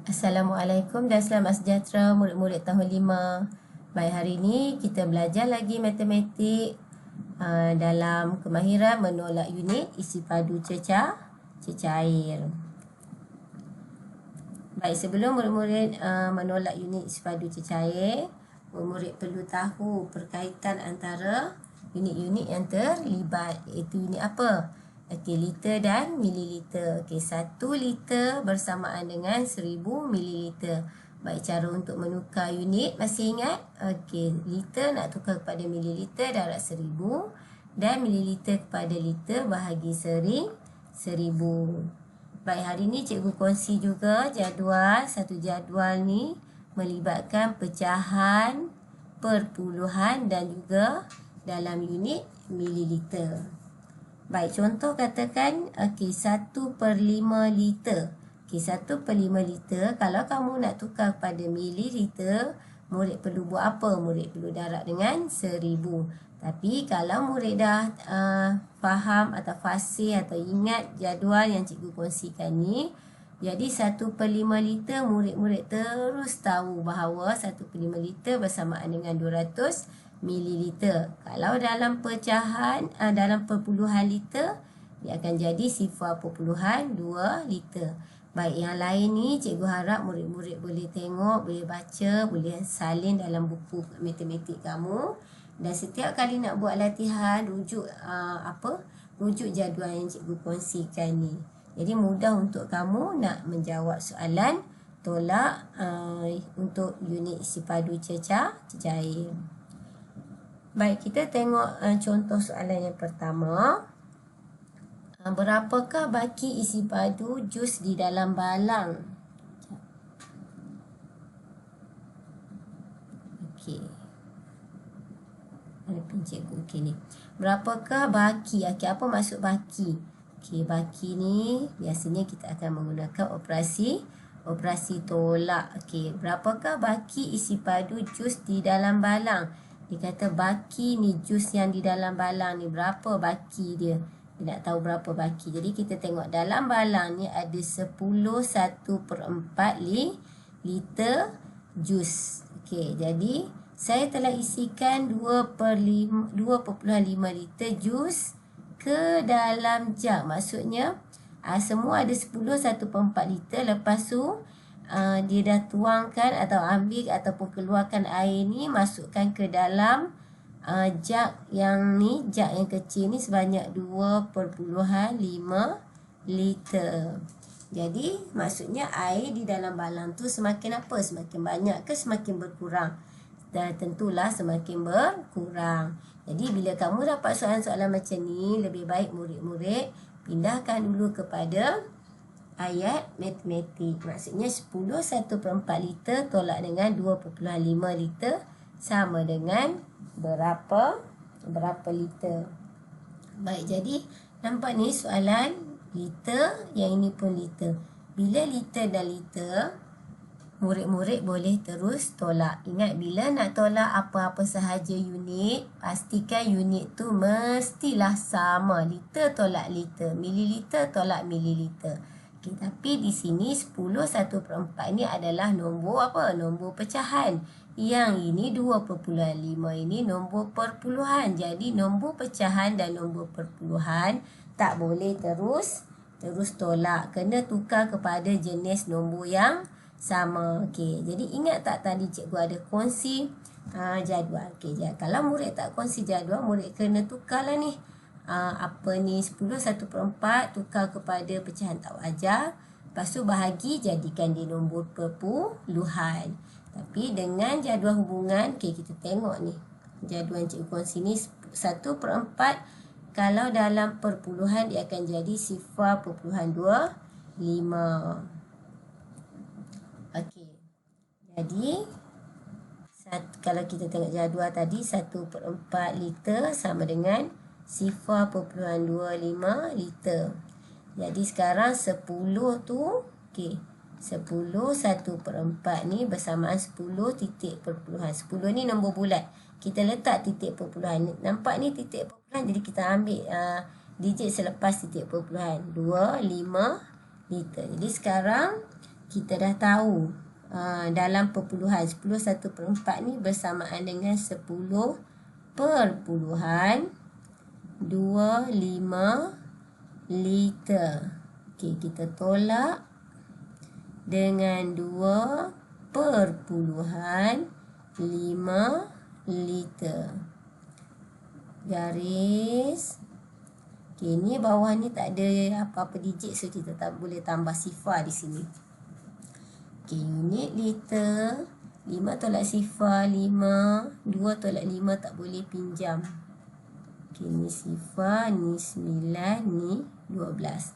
Assalamualaikum dan selamat sejahtera murid-murid tahun 5. Baik, hari ini kita belajar lagi matematik dalam kemahiran menolak unit isi padu cecair. Baik, sebelum murid-murid menolak unit isi padu cecair, murid-murid perlu tahu perkaitan antara unit-unit yang terlibat, iaitu unit apa? Okey, liter dan mililiter. Okey, 1 liter bersamaan dengan 1000 mililiter. Baik, cara untuk menukar unit masih ingat? Okey, liter nak tukar kepada mililiter darab 1000 dan mililiter kepada liter bahagi 1000. Baik, hari ni cikgu kongsi juga jadual. Satu jadual ni melibatkan pecahan, perpuluhan dan juga dalam unit mililiter. Baik, contoh katakan 1/5 liter. 1/5 liter, kalau kamu nak tukar kepada mililiter, murid perlu buat apa? Murid perlu darab dengan 1000. Tapi kalau murid dah faham atau fasih atau ingat jadual yang cikgu kongsikan ni, jadi 1/5 liter murid-murid terus tahu bahawa 1/5 liter bersamaan dengan 200 mililiter. Kalau dalam pecahan, dalam perpuluhan liter, dia akan jadi 0.2 liter. Baik, yang lain ni cikgu harap murid-murid boleh tengok, boleh baca, boleh salin dalam buku matematik kamu. Dan setiap kali nak buat latihan, rujuk rujuk jadual yang cikgu kongsikan ni. Jadi mudah untuk kamu nak menjawab soalan tolak untuk unit isi padu cecair. Baik, kita tengok contoh soalan yang pertama. Berapakah baki isi padu jus di dalam balang? Okey. Mana pun cikgu ni. Berapakah baki? Okey, apa maksud baki? Okey, baki ni biasanya kita akan menggunakan operasi tolak. Okey, berapakah baki isi padu jus di dalam balang? Dia kata baki ni, jus yang di dalam balang ni, berapa baki dia? Dia nak tahu berapa baki. Jadi kita tengok dalam balang ni ada 10 1/4 liter jus. Okey, jadi saya telah isikan 2.5 liter jus ke dalam jug. Maksudnya semua ada 10 1/4 liter. Lepas tu dia dah tuangkan atau ambil ataupun keluarkan air ni, masukkan ke dalam jug yang ni, jug yang kecil ni sebanyak 2.5 liter. Jadi maksudnya air di dalam balang tu semakin apa? Semakin banyak ke semakin berkurang? Dan tentulah semakin berkurang. Jadi bila kamu dapat soalan-soalan macam ni, lebih baik murid-murid pindahkan dulu kepada ayat matematik. Maksudnya 10 1/4 liter tolak dengan 2.5 liter sama dengan berapa liter. Baik, jadi nampak ni soalan liter, yang ini pun liter. Bila liter dan liter, murid-murid boleh terus tolak. Ingat, bila nak tolak apa-apa sahaja unit, pastikan unit tu mestilah sama. Liter tolak liter, mililiter tolak mililiter. Okay, tapi di sini 10 1/4 ni adalah nombor apa? Nombor pecahan. Yang ini 2.5, ini nombor perpuluhan. Jadi nombor pecahan dan nombor perpuluhan tak boleh terus tolak. Kena tukar kepada jenis nombor yang sama. Okey, jadi ingat tak tadi cikgu ada kongsi jadual. Okey, kalau murid tak kongsi jadual, murid kena tukarlah ni. 10 1/4 tukar kepada pecahan tak wajar. Lepas tu bahagi, jadikan dia nombor perpuluhan. Tapi dengan jadual hubungan, okay, kita tengok ni. Jadual yang cikgu kongsi ni 1/4. Kalau dalam perpuluhan, dia akan jadi 0.25. Okey. Jadi kalau kita tengok jadual tadi, 1/4 liter sama dengan 0.25 liter. Jadi sekarang 10 tu, okey, 10 1/4 ni bersamaan 10 titik perpuluhan. 10 ni nombor bulat. Kita letak titik perpuluhan. Nampak ni titik perpuluhan, jadi kita ambil digit selepas titik perpuluhan. 25 liter. Jadi sekarang kita dah tahu dalam perpuluhan 10 1/4 ni bersamaan dengan 10.25 liter. Okey, kita tolak dengan 2.5 liter. Garis. Okey, ni bawah ni tak ada apa-apa digit, so kita tak boleh tambah sifar di sini. Okey, unit liter. 5 tolak sifar 5. 2 tolak 5 tak boleh pinjam. Okey, ni sifar, ni 9, ni 12.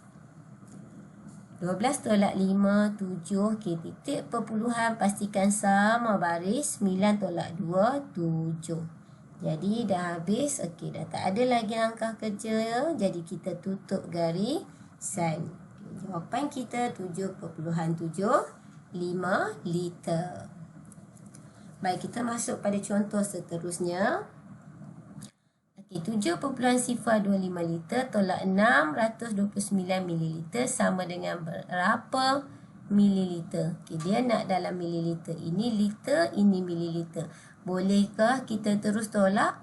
12 tolak 5, 7. Okey, titik perpuluhan pastikan sama baris. 9 tolak 2, 7. Jadi dah habis. Okey, dah tak ada lagi langkah kerja ya. Jadi kita tutup garisan. Okay, jawapan kita 7.75 liter. Baik, kita masuk pada contoh seterusnya. Okey, 7.25 liter tolak 629 mililiter sama dengan berapa mililiter? Okey, dia nak dalam mililiter. Ini liter, ini mililiter. Bolehkah kita terus tolak?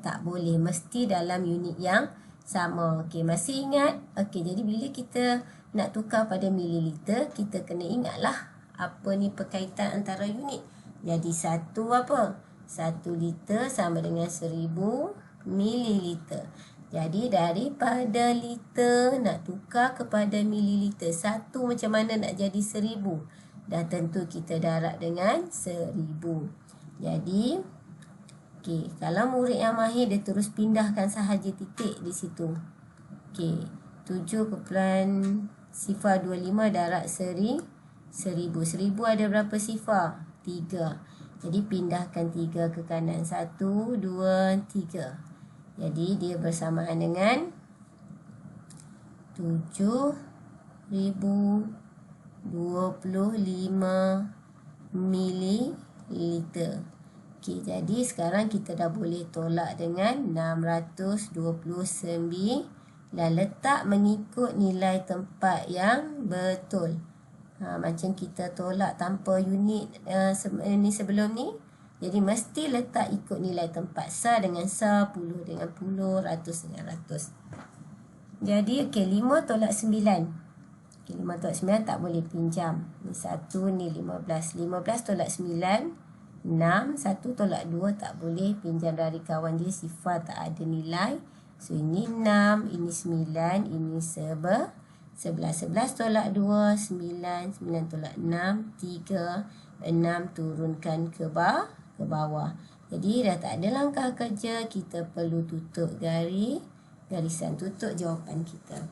Tak boleh. Mesti dalam unit yang sama. Okey, masih ingat? Okey, jadi bila kita nak tukar pada mililiter, kita kena ingatlah apa ni perkaitan antara unit. Jadi 1 apa? 1 liter sama dengan 1000 mililiter. Jadi daripada liter nak tukar kepada mililiter. 1 macam mana nak jadi 1000? Dah tentu kita darab dengan 1000. Jadi okey, kalau murid yang mahir dia terus pindahkan sahaja titik di situ. Okey, 7.25 darab 1000. 1000 ada berapa sifar? 3. Jadi pindahkan 3 ke kanan. 1, 2, 3. Jadi dia bersamaan dengan 7025 mililiter. Okey, jadi sekarang kita dah boleh tolak dengan 629 dan letak mengikut nilai tempat yang betul. Macam kita tolak tanpa unit ni sebelum ni. Jadi mesti letak ikut nilai tempat. Sa dengan sa, puluh dengan puluh, ratus dengan ratus. Jadi okey, 5 tolak 9. Okey, 5 tolak 9 tak boleh pinjam. Ni 1, ni 15. 15 tolak 9, 6. 1 tolak 2 tak boleh pinjam dari kawan dia. Sifar tak ada nilai. So ini 6, ini 9, ini 11. 11 tolak 2, 9. 9 tolak 6, 3. 6 turunkan ke bawah. Jadi dah tak ada langkah kerja. Kita perlu tutup garisan. Tutup jawapan kita.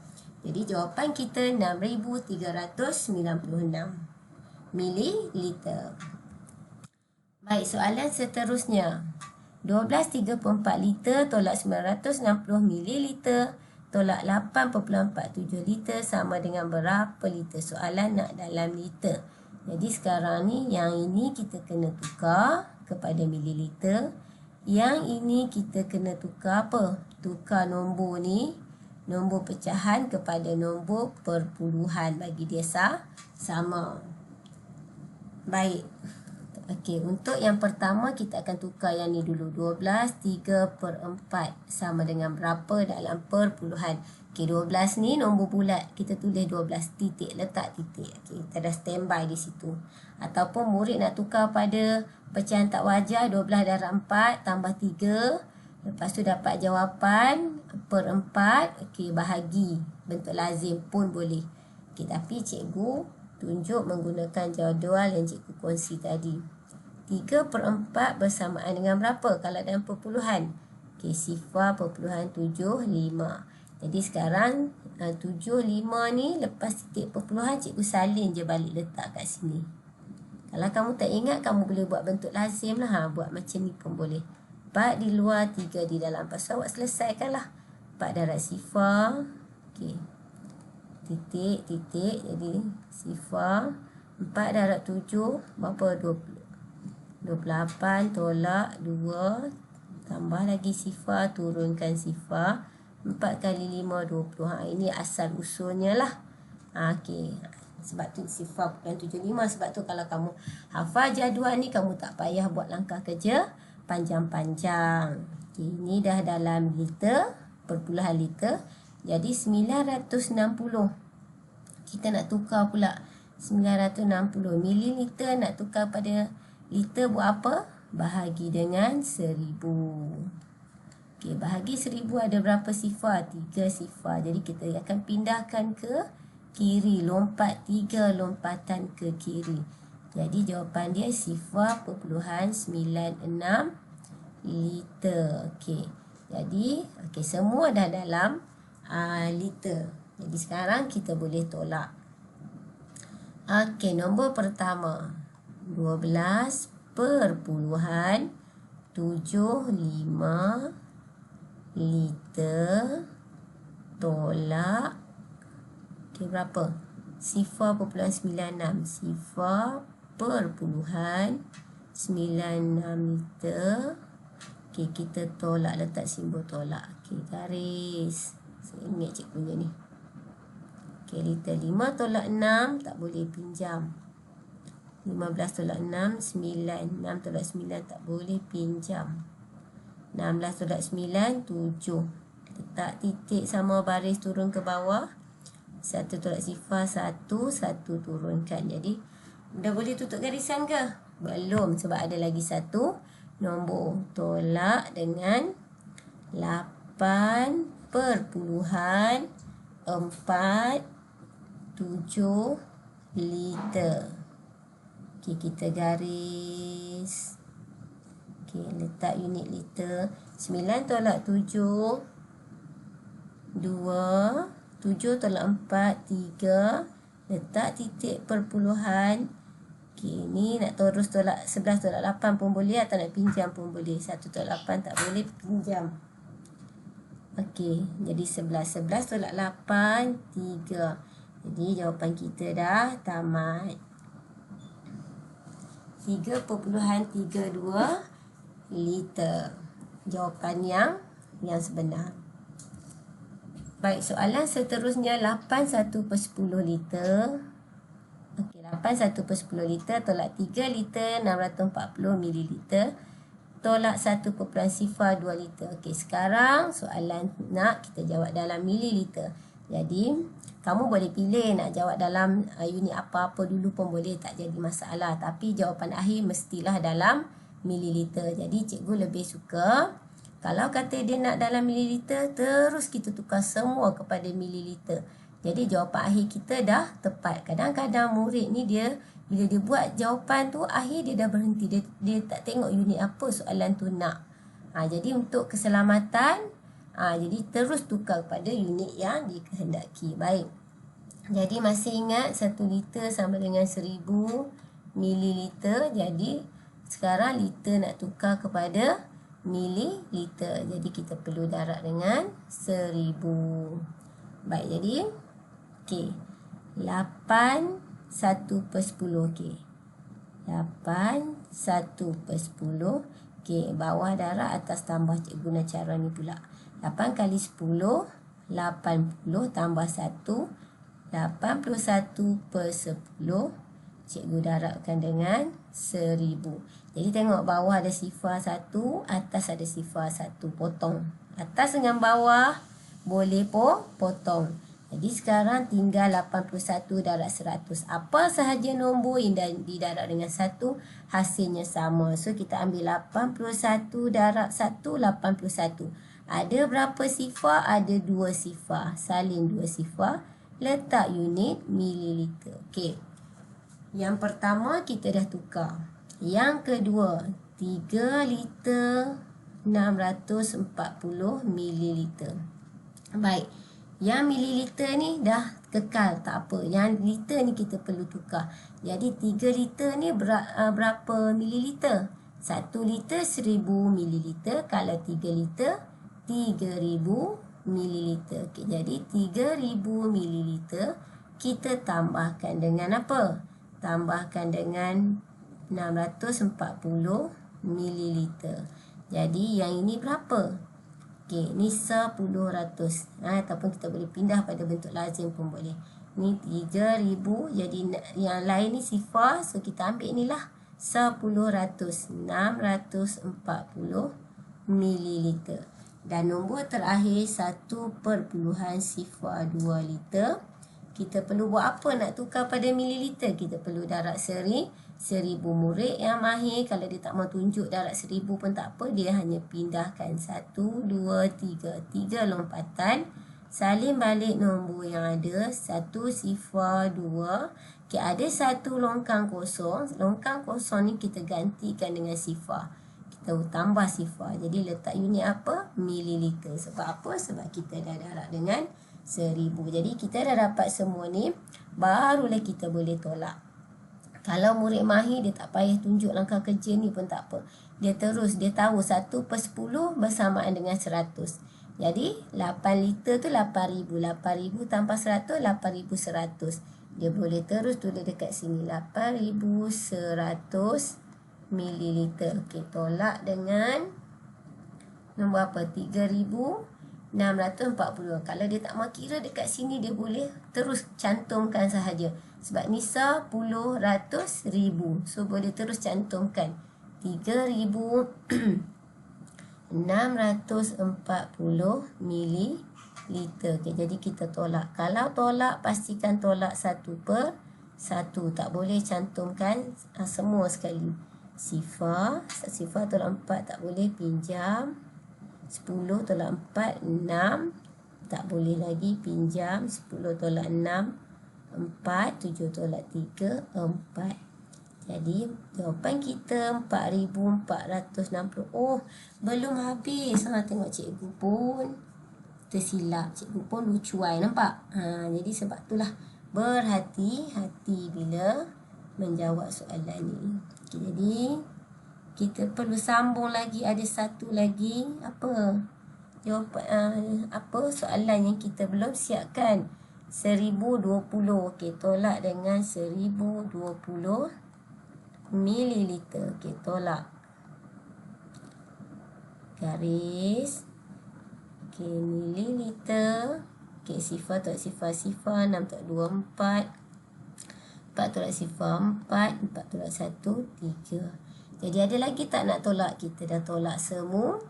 Jadi jawapan kita 6396 mililiter. Baik, soalan seterusnya. 12.34 liter tolak 960 mililiter tolak 8.47 liter sama dengan berapa liter? Soalan nak dalam liter. Jadi sekarang ni yang ini kita kena tukar kepada mililiter. Yang ini kita kena tukar apa? Tukar nombor ni, nombor pecahan kepada nombor perpuluhan bagi dia sama. Baik. Okey, untuk yang pertama kita akan tukar yang ni dulu. 12/3/4 sama dengan berapa dalam perpuluhan. Okey, 12 ni nombor bulat. Kita tulis 12 titik, letak titik. Okey, kita dah standby di situ. Ataupun murid nak tukar pada pecahan tak wajar, 12 darab 4 tambah 3. Lepas tu dapat jawapan per 4. Okey, bahagi. Bentuk lazim pun boleh. Okey, tapi cikgu tunjuk menggunakan jadual yang cikgu kongsi tadi. 3/4 bersamaan dengan berapa kalau dalam perpuluhan? Okey, sifar perpuluhan 75. Jadi sekarang 75 ni lepas titik perpuluhan cikgu salin je balik letak kat sini. Kalau kamu tak ingat, kamu boleh buat bentuk lazim lah. Buat macam ni pun boleh. 4 di luar, 3 di dalam. Lepas tu awak selesaikanlah. 4 darab sifar. Okey. Titik. Jadi sifar. 4 darab 7. Berapa? 28 tolak 2. Tambah lagi sifar. Turunkan sifar. 4 kali 5, 20. Ini asal usulnya lah. Okey. Sebab tu sifar 0.75. Sebab tu kalau kamu hafal jadual ni, kamu tak payah buat langkah kerja panjang-panjang. Okay, ini dah dalam liter, perpuluhan liter. Jadi 960. Kita nak tukar pula 960 mililiter, nak tukar pada liter, buat apa? Bahagi dengan 1000. Okey, bahagi 1000 ada berapa sifar? 3 sifar. Jadi kita akan pindahkan ke kiri, lompat 3 lompatan ke kiri. Jadi jawapan dia sifar 0.96 liter. Okey. Jadi semua dah dalam liter. Jadi sekarang kita boleh tolak. Okey, nombor pertama 12.75 liter tolak berapa? Sifar 0.96. Sifar 0.96 liter. Okey, kita tolak, letak simbol tolak. Okey, garis. Saya ingat cikgu ni. Okey, liter 5 tolak 6 tak boleh pinjam. 15 tolak 6, 9. 6 tolak 9 tak boleh pinjam. 16 tolak 9, 7. Letak titik sama baris turun ke bawah. 1 tolak sifar 1, 1 turunkan. Jadi dah boleh tutup garisan ke? Belum, sebab ada lagi satu nombor. Tolak dengan 8.47 liter. Okey, kita garis. Okey, letak unit liter. 9 tolak 7, 2. 7 tolak 4, 3. Letak titik perpuluhan. Okey, ni nak terus tolak 11 tolak 8 pun boleh, atau nak pinjam pun boleh. 1 tolak 8 tak boleh pinjam. Okey, jadi 11 tolak 8, 3. Jadi jawapan kita dah tamat. 3.32 liter. Jawapan yang sebenar. Baik, soalan seterusnya 81/10 liter. Okey, 81/10 liter tolak 3 liter 640 mililiter tolak 1.02 liter. Okey, sekarang soalan nak kita jawab dalam mililiter. Jadi, kamu boleh pilih nak jawab dalam unit apa-apa dulu pun boleh, tak jadi masalah. Tapi jawapan akhir mestilah dalam mililiter. Jadi, cikgu lebih suka kalau kata dia nak dalam mililiter, terus kita tukar semua kepada mililiter. Jadi jawapan akhir kita dah tepat. Kadang-kadang murid ni dia, bila dia buat jawapan tu, akhir dia dah berhenti. Dia tak tengok unit apa soalan tu nak. Jadi untuk keselamatan, jadi terus tukar kepada unit yang dikehendaki. Baik. Jadi masih ingat 1 liter sama dengan 1000 mililiter. Jadi sekarang liter nak tukar kepada mililiter. Jadi kita perlu darab dengan 1000. Baik, jadi okey. 8 1/10. Okey. 8 1/10. Okey, bawah darab, atas tambah. Cikgu guna cara ni pula. 8 kali 10, 80 tambah 1, 81/10. Cikgu darabkan dengan 1000. Jadi tengok bawah ada sifar 1, atas ada sifar 1. Potong. Atas dengan bawah boleh potong. Jadi sekarang tinggal 81 darab 100. Apa sahaja nombor yang didarab dengan 1, hasilnya sama. So kita ambil 81 darab 1, 81. Ada berapa sifar? Ada 2 sifar. Salin 2 sifar. Letak unit mililiter. Okey. Yang pertama kita dah tukar. Yang kedua, 3 liter 640 mililiter. Baik. Yang mililiter ni dah kekal, tak apa. Yang liter ni kita perlu tukar. Jadi 3 liter ni berapa mililiter? 1 liter 1000 mililiter. Kalau 3 liter 3000 mililiter. Okay, jadi 3000 mililiter kita tambahkan dengan apa? Tambahkan dengan 640 mililiter. Jadi yang ini berapa? Okey, ni 10%. Ataupun kita boleh pindah pada bentuk lazim pun boleh. Ni 3,000. Jadi yang lain ni sifar. So kita ambil ni lah. 10/100. 640 mililiter. Dan nombor terakhir 1.02 liter. Kita perlu buat apa nak tukar pada mililiter? Kita perlu darab seri. 1000 murid yang mahir, kalau dia tak mau tunjuk darab 1000 pun tak apa. Dia hanya pindahkan 1, 2, 3. 3 lompatan. Salin balik nombor yang ada. 1 sifar 2. Okay, ada 1 longkang kosong. Longkang kosong ni kita gantikan dengan sifar. Kita tambah sifar. Jadi letak unit apa? Mililiter. Sebab apa? Sebab kita dah darab dengan 1000. Jadi kita dah dapat semua ni. Barulah kita boleh tolak. Kalau murid mahir, dia tak payah tunjuk langkah kerja ni pun tak apa. Dia terus, dia tahu 1/10 bersamaan dengan 100. Jadi 8 liter tu 8,000. 8,000 tambah 100, 8,100. Dia boleh terus tulis dekat sini. 8,100 mililiter. Okey, tolak dengan nombor apa? 3,640. Kalau dia tak mahu kira dekat sini, dia boleh terus cantumkan sahaja. Sebab ni 10, ratus, ribu. So boleh terus cantumkan 3,640 mililiter. Okay, jadi kita tolak. Kalau tolak, pastikan tolak 1/1. Tak boleh cantumkan semua sekali. Sifar tolak 4 tak boleh, pinjam. 10 tolak 4, 6. Tak boleh lagi, pinjam. 10 tolak 6, 4. 7 tolak 3, 4. Jadi jawapan kita 4,460. Oh, belum habis. Tengok cikgu pun tersilap. Cikgu pun lucuai, nampak? Jadi sebab itulah berhati-hati bila menjawab soalan ni. Okay, jadi kita perlu sambung lagi. Ada satu lagi. Apa? Jawapan apa soalan yang kita belum siapkan? 1,020. Okey, tolak dengan 1,020 mililiter. Okey, tolak. Garis. Okey, mililiter. Okey, sifar tolak sifar. 6 tolak 2, 4. 4 tolak sifar 4. 4 tolak 1, 3. Jadi ada lagi tak nak tolak? Kita dah tolak semua.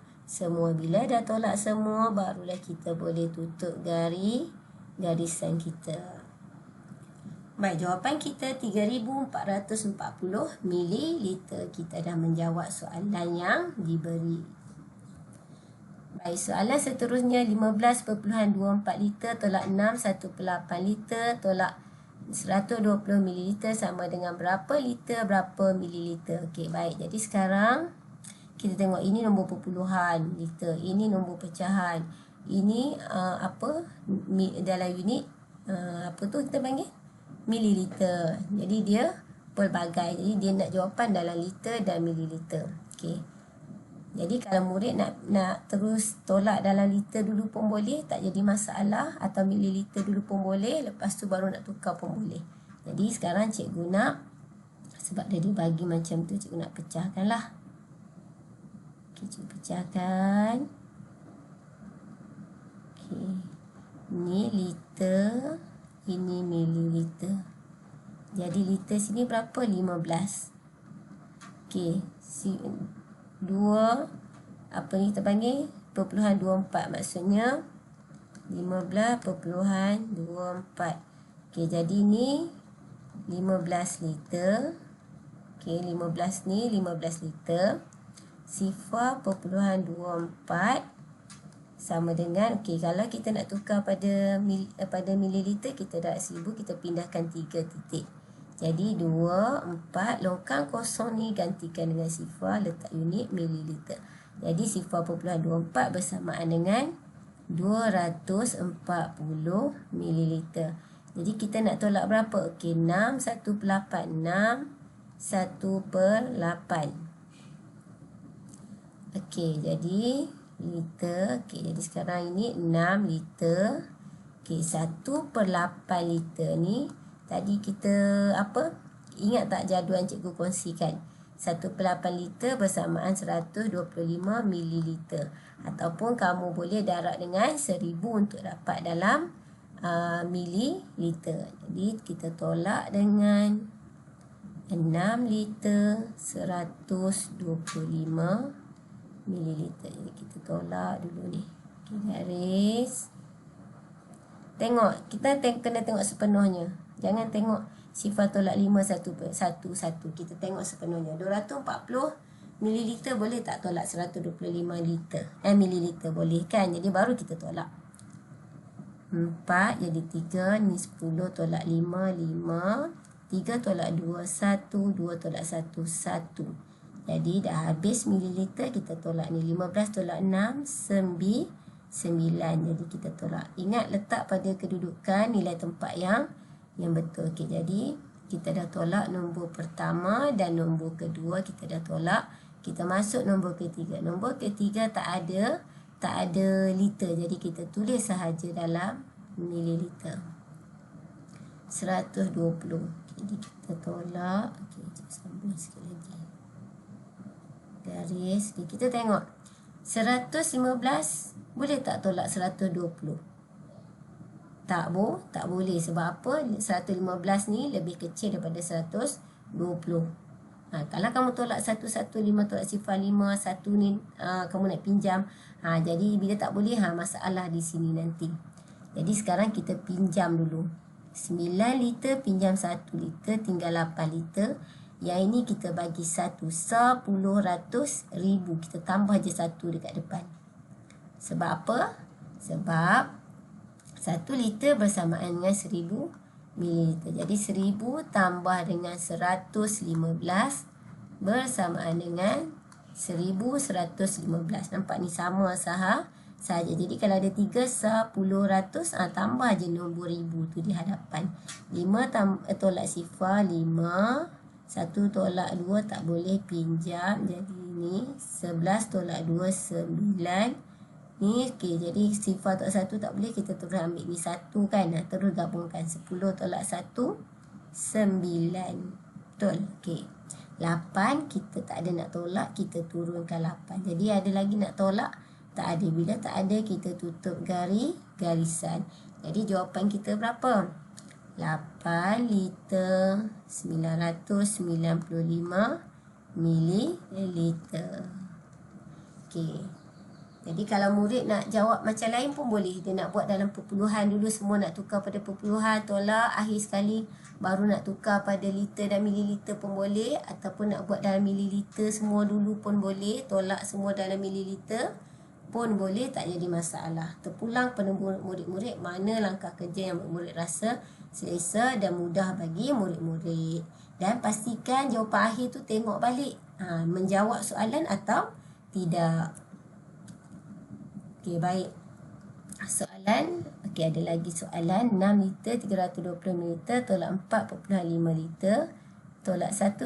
Bila dah tolak semua, barulah kita boleh tutup garisan kita. Baik, jawapan kita 3,440 mililiter. Kita dah menjawab soalan yang diberi. Baik, soalan seterusnya 15.24 liter tolak 6, 1/8 liter tolak 120 mililiter sama dengan berapa liter, berapa mililiter. Okey, baik. Jadi sekarang kita tengok ini nombor perpuluhan liter, ini nombor pecahan. Ini dalam unit apa tu kita panggil? Mililiter. Jadi dia pelbagai. Jadi dia nak jawapan dalam liter dan mililiter. Okey. Jadi kalau murid nak terus tolak dalam liter dulu pun boleh, tak jadi masalah. Atau mililiter dulu pun boleh, lepas tu baru nak tukar pun boleh. Jadi sekarang cikgu nak, sebab dia bagi macam tu, cikgu nak pecahkan lah. Okay, cikgu pecahkan. Okay. Ini liter, ini mililiter. Jadi liter sini berapa? 15. Okay. 2 apa ni kita panggil? .24, maksudnya 15.24. Okey, jadi ni 15 liter. Okey, 15 ni 15 liter. 0.24 sama dengan, okey, kalau kita nak tukar pada mililiter, kita dah 1000, kita pindahkan 3 titik. Jadi 2, 4, longkang kosong ni gantikan dengan sifar, letak unit mililiter. Jadi 0.24 bersamaan dengan 240 mililiter. Jadi kita nak tolak berapa? Okey, 6, 1/8. 6, 1/8. Okey, jadi liter. Okey, jadi sekarang ini 6 liter. Okey, 1/8 liter ni. Tadi kita apa? Ingat tak jadual cikgu kongsikan? 1/8 liter bersamaan 125 mililiter. Ataupun kamu boleh darab dengan 1000 untuk dapat dalam mililiter. Jadi kita tolak dengan 6 liter 125 mililiter. Jadi kita tolak dulu ni. Okay, garis. Tengok, kita kena tengok sepenuhnya. Jangan tengok sifar tolak 5 satu. Kita tengok sepenuhnya. 240 mililiter boleh tak tolak 125 liter? Mililiter boleh kan? Jadi baru kita tolak. 4 jadi 3. Ni 10 tolak 5, 5. 3 tolak 2, 1. 2 tolak 1, 1. Jadi dah habis mililiter, kita tolak ni. 15 tolak 6, 9. Jadi kita tolak. Ingat letak pada kedudukan nilai tempat yang betul. Okey, jadi kita dah tolak nombor pertama dan nombor kedua kita dah tolak. Kita masuk nombor ketiga. Nombor ketiga tak ada liter. Jadi kita tulis sahaja dalam mililiter. 120. Jadi kita tolak. Okey, sambung sikit lagi. Garis. Okay, kita tengok. 115 boleh tak tolak 120? Tak boleh. Sebab apa? 115 ni lebih kecil daripada 120. Kalau kamu tolak 115 tolak sifar 5, 1 ni kamu nak pinjam. Jadi bila tak boleh, masalah di sini nanti. Jadi sekarang kita pinjam dulu. 9 liter pinjam 1 liter, tinggal 8 liter. Yang ini kita bagi 1, 10 ratus ribu. Kita tambah je 1 dekat depan. Sebab apa? Sebab 1 liter bersamaan dengan 1000 mililiter. Jadi 1000 tambah dengan 115 bersamaan dengan 1115. Nampak ni sama saja. Jadi kalau ada 3, 10 ratus, tambah je nombor ribu tu di hadapan. 5 tolak sifar 5. 1 tolak 2 tak boleh pinjam. Jadi ni 11 tolak 2, 9. Ni okey, jadi sifar tolak 1 tak boleh, kita terus ambil ni 1 kan. Terus gabungkan 10 tolak 1, 9. Betul? Okey. 8 kita tak ada nak tolak, kita turunkan 8. Jadi ada lagi nak tolak? Tak ada. Bila tak ada, kita tutup garisan. Jadi jawapan kita berapa? 8 liter 995 mililiter. Okey. Jadi kalau murid nak jawab macam lain pun boleh. Dia nak buat dalam perpuluhan dulu, semua nak tukar pada perpuluhan, tolak akhir sekali baru nak tukar pada liter dan mililiter pun boleh. Ataupun nak buat dalam mililiter semua dulu pun boleh. Tolak semua dalam mililiter pun boleh, tak jadi masalah. Terpulang pada murid-murid mana langkah kerja yang murid rasa selesa dan mudah bagi murid-murid. Dan pastikan jawapan akhir tu tengok balik. Menjawab soalan atau tidak. Okey, baik. Soalan. Okey, ada lagi soalan. 6 liter 320 ml tolak 4,5 liter tolak 1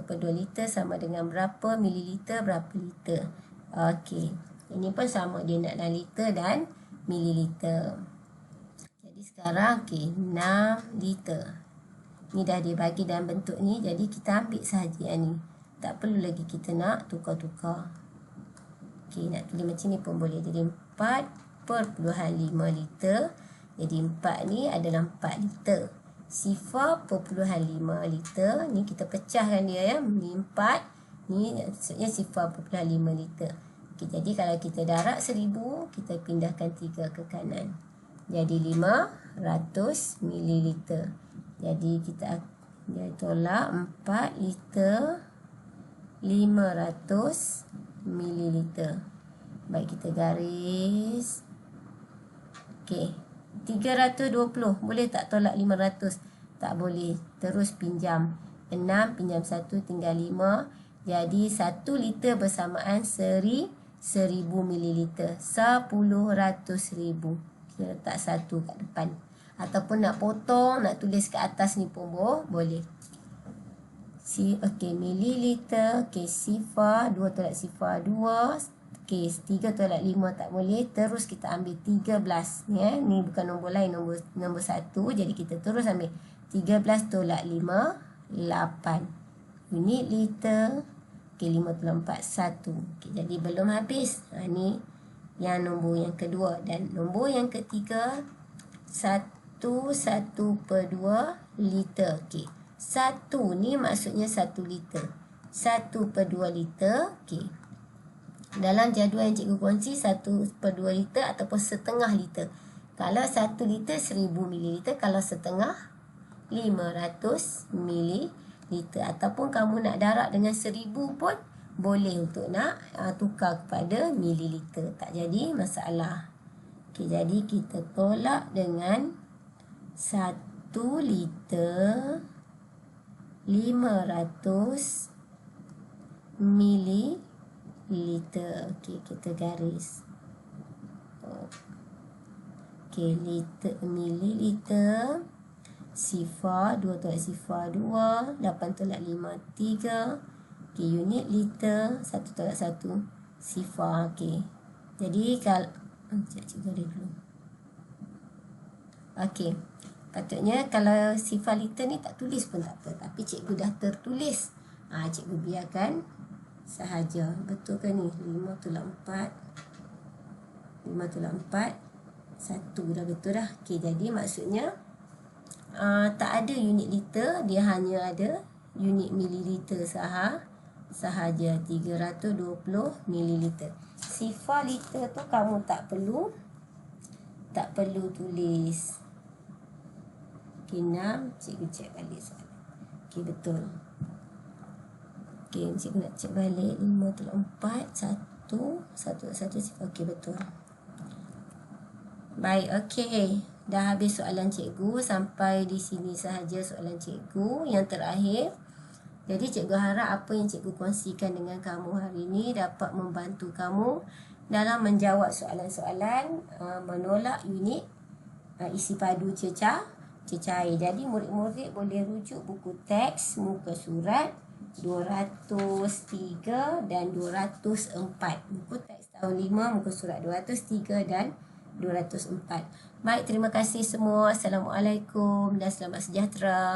per 2 liter sama dengan berapa mililiter, berapa liter. Okey. Ini pun sama, dia nak dalam liter dan mililiter. Jadi sekarang okey, 6 liter. Ni dah dibagi dalam bentuk ni, jadi kita ambil sahaja yang ni. Tak perlu lagi kita nak tukar-tukar. Okey, nak tulis macam ni pun boleh. Jadi 4,5 liter. Jadi 4 ni adalah 4 liter. Sifar 0,5 liter. Ni kita pecahkan dia ya. Ni 4. Ni maksudnya sifar 0,5 liter. Okey, jadi kalau kita darab 1000, kita pindahkan 3 ke kanan. Jadi 500 mililiter. Jadi kita tolak 4 liter 500 mililiter. Baik, kita garis. Okey, 320. Boleh tak tolak 500? Tak boleh. Terus pinjam 6, pinjam 1, tinggal 5. Jadi 1 liter bersamaan 1000 mililiter. 10,000. Kita letak 1 kat depan. Ataupun nak potong, nak tulis kat atas ni pun boleh. Okey, mililiter. Okey, sifar 2 tolak sifar 2. Okey, 3 tolak 5 tak boleh. Terus kita ambil 13. Ni bukan nombor lain, nombor 1. Jadi kita terus ambil 13 tolak 5, 8. Unit liter. Okey, 5 tolak 4, 1. Okey, jadi belum habis. Ni yang nombor yang kedua. Dan nombor yang ketiga, 1/2 liter. Okey. 1 ni maksudnya 1 liter. 1/2 liter. Okey. Dalam jadual yang cikgu kongsi 1/2 liter ataupun setengah liter. Kalau 1 liter 1000 ml. Kalau setengah 500 ml. Ataupun kamu nak darab dengan 1000 pun boleh untuk nak tukar kepada mililiter. Tak jadi masalah. Okey, jadi kita tolak dengan 1 liter 500 mililiter. Okey, kita garis. Okey, liter, mililiter. Sifar, 2 tolak sifar 2. 8 tolak 5, 3. Okey, unit liter. 1 tolak 1, sifar. Okey. Jadi kalau cikgu ada dulu. Okey. Patutnya kalau sifar liter ni tak tulis pun tak apa. Tapi cikgu dah tertulis. Cikgu biarkan sahaja. Betul ke ni? 5 tolak 4. 5 tolak 4. 1 dah betul dah. Okey, jadi maksudnya tak ada unit liter. Dia hanya ada unit mililiter sahaja. 320 mililiter. Sifar liter tu kamu tak perlu tulis. Okey, 6. Cikgu cek balik soalan. Okey, betul. Okey, cikgu nak cek balik. 5 tolak 4. 1 sifar. Okey, betul. Baik, okey. Dah habis soalan cikgu. Sampai di sini sahaja soalan cikgu yang terakhir. Jadi cikgu harap apa yang cikgu kongsikan dengan kamu hari ini dapat membantu kamu dalam menjawab soalan-soalan menolak unit isi padu cecair. Jadi murid-murid boleh rujuk buku teks muka surat 203 dan 204. Buku teks tahun 5 muka surat 203 dan 204. Baik, terima kasih semua. Assalamualaikum dan selamat sejahtera.